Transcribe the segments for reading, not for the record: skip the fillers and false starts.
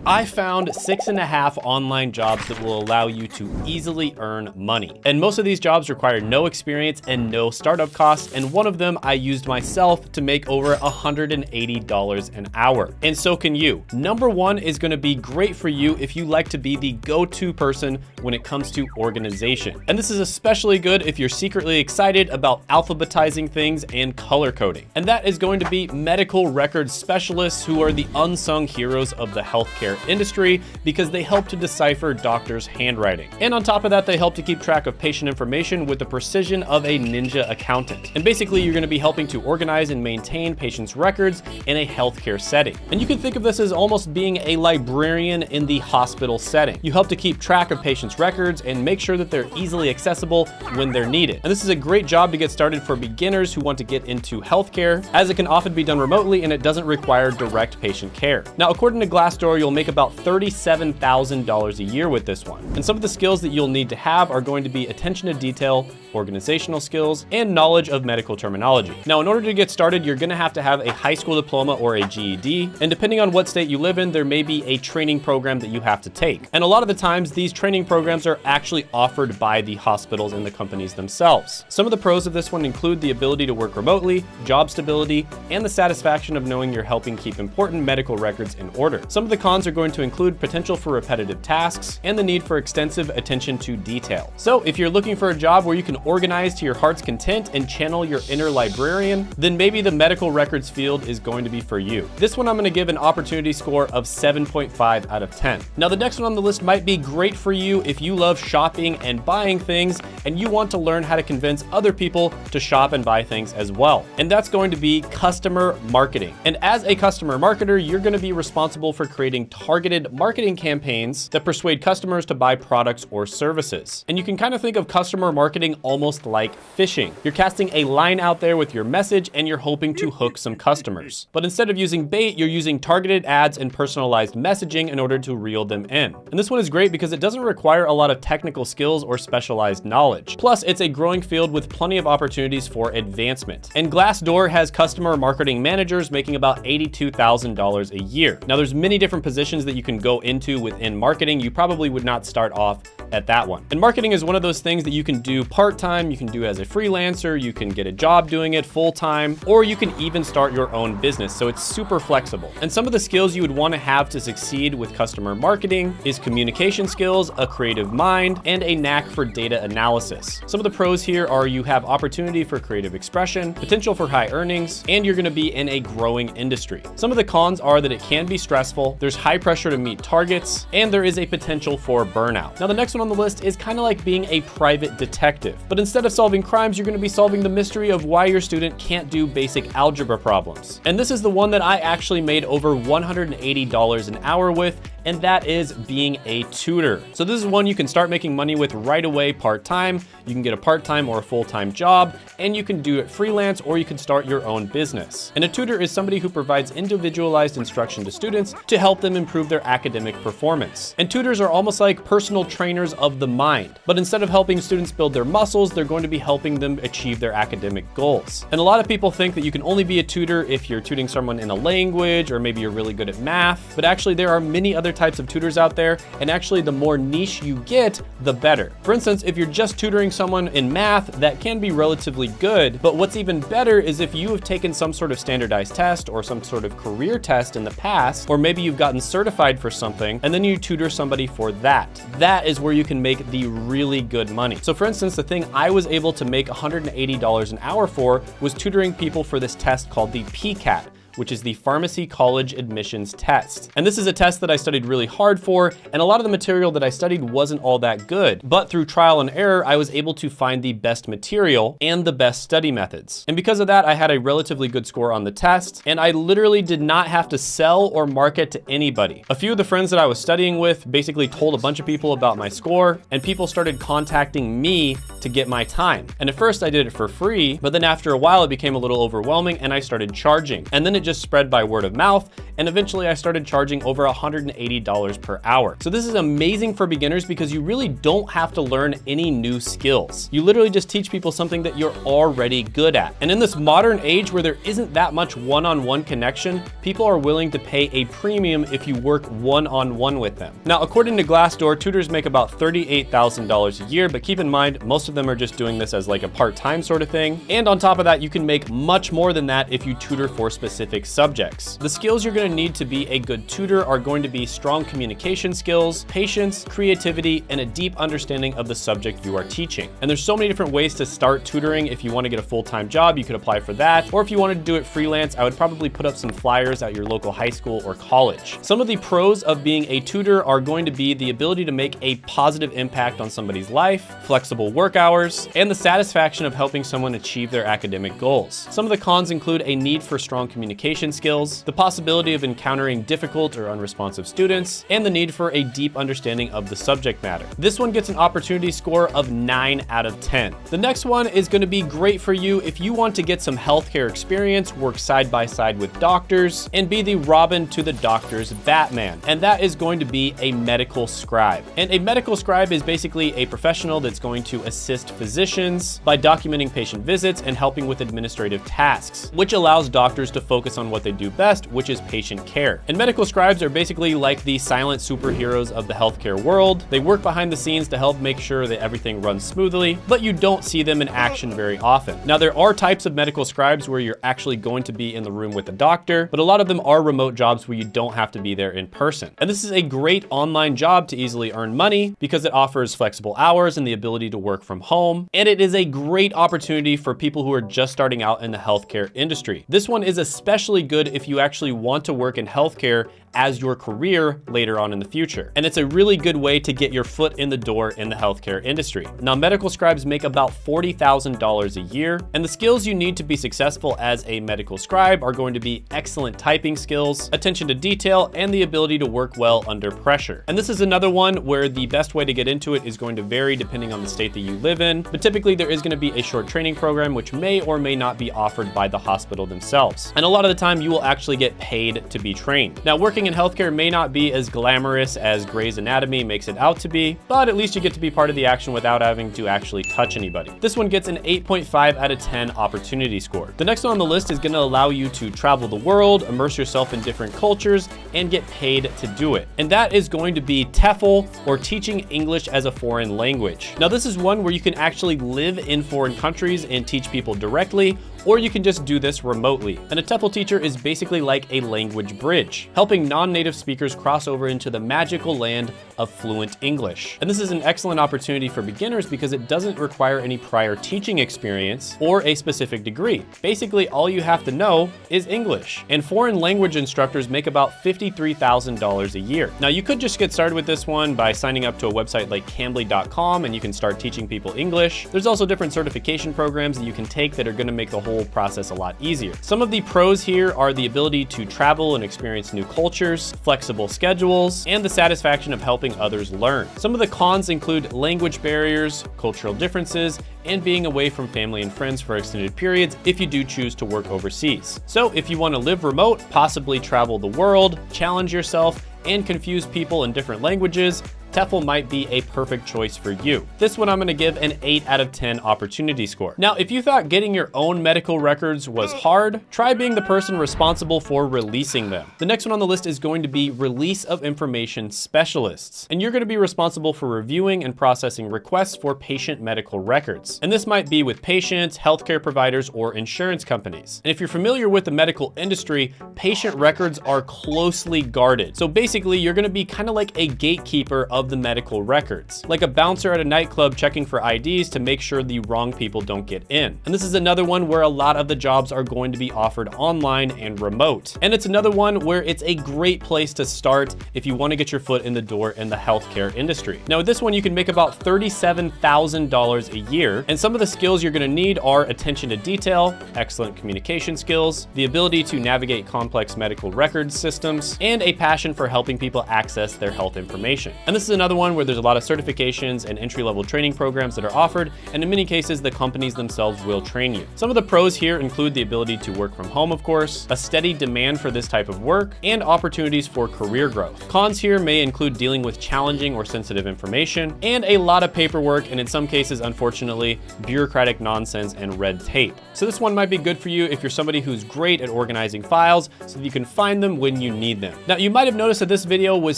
I found 6.5 online jobs that will allow you to easily earn money. And most of these jobs require no experience and no startup costs. And one of them I used myself to make over $180 an hour. And so can you. Number one is going to be great for you if you like to be the go-to person when it comes to organization. And this is especially good if you're secretly excited about alphabetizing things and color coding. And that is going to be medical record specialists, who are the unsung heroes of the healthcare industry because they help to decipher doctors' handwriting. And on top of that, they help to keep track of patient information with the precision of a ninja accountant. And basically, you're going to be helping to organize and maintain patients' records in a healthcare setting. And you can think of this as almost being a librarian in the hospital setting. You help to keep track of patients' records and make sure that they're easily accessible when they're needed. And this is a great job to get started for beginners who want to get into healthcare, as it can often be done remotely and it doesn't require direct patient care. Now, according to Glassdoor, you'll make about $37,000 a year with this one. And some of the skills that you'll need to have are going to be attention to detail, organizational skills, and knowledge of medical terminology. Now, in order to get started, you're gonna have to have a high school diploma or a GED. And depending on what state you live in, there may be a training program that you have to take. And a lot of the times, these training programs are actually offered by the hospitals and the companies themselves. Some of the pros of this one include the ability to work remotely, job stability, and the satisfaction of knowing you're helping keep important medical records in order. Some of the cons are going to include potential for repetitive tasks and the need for extensive attention to detail. So if you're looking for a job where you can organize to your heart's content and channel your inner librarian, then maybe the medical records field is going to be for you. This one I'm going to give an opportunity score of 7.5 out of 10. Now, the next one on the list might be great for you if you love shopping and buying things and you want to learn how to convince other people to shop and buy things as well. And that's going to be customer marketing. And as a customer marketer, you're going to be responsible for creating targeted marketing campaigns that persuade customers to buy products or services. And you can kind of think of customer marketing almost like fishing. You're casting a line out there with your message and you're hoping to hook some customers. But instead of using bait, you're using targeted ads and personalized messaging in order to reel them in. And this one is great because it doesn't require a lot of technical skills or specialized knowledge. Plus, it's a growing field with plenty of opportunities for advancement. And Glassdoor has customer marketing managers making about $82,000 a year. Now, there's many different positions that you can go into within marketing. You probably would not start off at that one. And marketing is one of those things that you can do part-time, you can do as a freelancer, you can get a job doing it full-time, or you can even start your own business. So it's super flexible. And some of the skills you would want to have to succeed with customer marketing is communication skills, a creative mind, and a knack for data analysis. Some of the pros here are you have opportunity for creative expression, potential for high earnings, and you're going to be in a growing industry. Some of the cons are that it can be stressful, there's high pressure to meet targets, and there is a potential for burnout. Now, the next one on the list is kind of like being a private detective, but instead of solving crimes, you're going to be solving the mystery of why your student can't do basic algebra problems. And this is the one that I actually made over $180 an hour with, and that is being a tutor. So this is one you can start making money with right away part-time. You can get a part-time or a full-time job, and you can do it freelance, or you can start your own business. And a tutor is somebody who provides individualized instruction to students to help them improve their academic performance. And tutors are almost like personal trainers of the mind, but instead of helping students build their muscles, they're going to be helping them achieve their academic goals. And a lot of people think that you can only be a tutor if you're tutoring someone in a language, or maybe you're really good at math, but actually there are many other types of tutors out there, and actually the more niche you get, the better. For instance, if you're just tutoring someone in math, that can be relatively good, but what's even better is if you have taken some sort of standardized test or some sort of career test in the past, or maybe you've gotten certified for something, and then you tutor somebody for that. That is where you can make the really good money. So for instance, the thing I was able to make $180 an hour for was tutoring people for this test called the PCAT, which is the Pharmacy College Admissions Test. And this is a test that I studied really hard for, and a lot of the material that I studied wasn't all that good. But through trial and error, I was able to find the best material and the best study methods. And because of that, I had a relatively good score on the test, and I literally did not have to sell or market to anybody. A few of the friends that I was studying with basically told a bunch of people about my score, and people started contacting me to get my time. And at first I did it for free, but then after a while it became a little overwhelming and I started charging. And then it just spread by word of mouth, and eventually I started charging over $180 per hour. So this is amazing for beginners because you really don't have to learn any new skills. You literally just teach people something that you're already good at. And in this modern age where there isn't that much one-on-one connection, people are willing to pay a premium if you work one-on-one with them. Now, according to Glassdoor, tutors make about $38,000 a year, but keep in mind, most of them are just doing this as like a part-time sort of thing. And on top of that, you can make much more than that if you tutor for specific subjects. The skills you're going to need to be a good tutor are going to be strong communication skills, patience, creativity, and a deep understanding of the subject you are teaching. And there's so many different ways to start tutoring. If you want to get a full-time job, you could apply for that. Or if you wanted to do it freelance, I would probably put up some flyers at your local high school or college. Some of the pros of being a tutor are going to be the ability to make a positive impact on somebody's life, flexible work hours, and the satisfaction of helping someone achieve their academic goals. Some of the cons include a need for strong communication skills, the possibility of encountering difficult or unresponsive students, and the need for a deep understanding of the subject matter. This one gets an opportunity score of 9 out of 10. The next one is going to be great for you if you want to get some healthcare experience, work side by side with doctors, and be the Robin to the doctor's Batman. And that is going to be a medical scribe. And a medical scribe is basically a professional that's going to assist physicians by documenting patient visits and helping with administrative tasks, which allows doctors to focus on what they do best, which is patient care. And medical scribes are basically like the silent superheroes of the healthcare world. They work behind the scenes to help make sure that everything runs smoothly, but you don't see them in action very often. Now, there are types of medical scribes where you're actually going to be in the room with the doctor, but a lot of them are remote jobs where you don't have to be there in person. And this is a great online job to easily earn money because it offers flexible hours and the ability to work from home. And it is a great opportunity for people who are just starting out in the healthcare industry. This one is especially good if you actually want to work in healthcare as your career later on in the future. And it's a really good way to get your foot in the door in the healthcare industry. Now, medical scribes make about $40,000 a year, and the skills you need to be successful as a medical scribe are going to be excellent typing skills, attention to detail, and the ability to work well under pressure. And this is another one where the best way to get into it is going to vary depending on the state that you live in, but typically there is going to be a short training program which may or may not be offered by the hospital themselves. And a lot of the time you will actually get paid to be trained. Now, working in healthcare may not be as glamorous as Grey's Anatomy makes it out to be, but at least you get to be part of the action without having to actually touch anybody. This one gets an 8.5 out of 10 opportunity score. The next one on the list is going to allow you to travel the world, immerse yourself in different cultures, and get paid to do it. And that is going to be TEFL, or teaching English as a foreign language. Now, this is one where you can actually live in foreign countries and teach people directly, or you can just do this remotely. And a TEFL teacher is basically like a language bridge, helping non-native speakers cross over into the magical land of fluent English. And this is an excellent opportunity for beginners because it doesn't require any prior teaching experience or a specific degree. Basically, all you have to know is English. And foreign language instructors make about $53,000 a year. Now, you could just get started with this one by signing up to a website like Cambly.com and you can start teaching people English. There's also different certification programs that you can take that are going to make the whole process a lot easier. Some of the pros here are the ability to travel and experience new cultures, flexible schedules, and the satisfaction of helping others learn. Some of the cons include language barriers, cultural differences, and being away from family and friends for extended periods if you do choose to work overseas. So if you want to live remote, possibly travel the world, challenge yourself, and confuse people in different languages, TEFL might be a perfect choice for you. This one I'm gonna give an 8 out of 10 opportunity score. Now, if you thought getting your own medical records was hard, try being the person responsible for releasing them. The next one on the list is going to be release of information specialists. And you're gonna be responsible for reviewing and processing requests for patient medical records. And this might be with patients, healthcare providers, or insurance companies. And if you're familiar with the medical industry, patient records are closely guarded. So basically, you're gonna be kind of like a gatekeeper of the medical records, like a bouncer at a nightclub checking for IDs to make sure the wrong people don't get in. And this is another one where a lot of the jobs are going to be offered online and remote. And it's another one where it's a great place to start if you want to get your foot in the door in the healthcare industry. Now, with this one, you can make about $37,000 a year. And some of the skills you're going to need are attention to detail, excellent communication skills, the ability to navigate complex medical record systems, and a passion for helping people access their health information. And this is is another one where there's a lot of certifications and entry-level training programs that are offered, and in many cases, the companies themselves will train you. Some of the pros here include the ability to work from home, of course, a steady demand for this type of work, and opportunities for career growth. Cons here may include dealing with challenging or sensitive information, and a lot of paperwork, and in some cases, unfortunately, bureaucratic nonsense and red tape. So this one might be good for you if you're somebody who's great at organizing files so that you can find them when you need them. Now, you might have noticed that this video was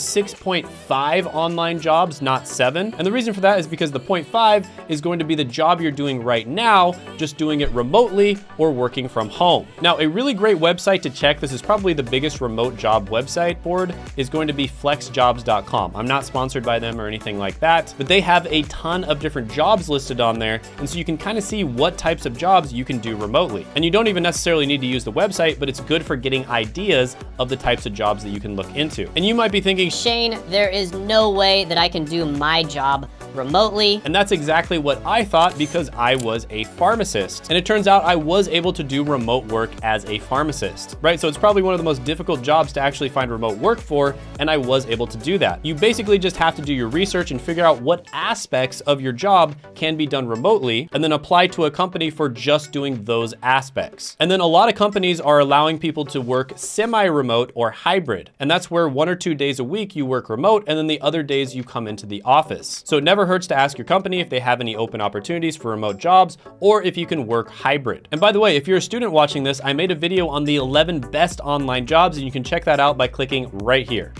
6.5 online jobs, not 7. And the reason for that is because the 0.5 is going to be the job you're doing right now, just doing it remotely or working from home. Now, a really great website to check, this is probably the biggest remote job website board, is going to be flexjobs.com. I'm not sponsored by them or anything like that, but they have a ton of different jobs listed on there. And so you can kind of see what types of jobs you can do remotely. And you don't even necessarily need to use the website, but it's good for getting ideas of the types of jobs that you can look into. And you might be thinking, Shane, there is no way that I can do my job remotely. And that's exactly what I thought, because I was a pharmacist. And it turns out I was able to do remote work as a pharmacist, right? So it's probably one of the most difficult jobs to actually find remote work for, and I was able to do that. You basically just have to do your research and figure out what aspects of your job can be done remotely, and then apply to a company for just doing those aspects. And then a lot of companies are allowing people to work semi-remote or hybrid. And that's where 1 or 2 days a week you work remote, and then the other days you come into the office. So it never hurts to ask your company if they have any open opportunities for remote jobs, or if you can work hybrid. And by the way, if you're a student watching this, I made a video on the 11 best online jobs, and you can check that out by clicking right here.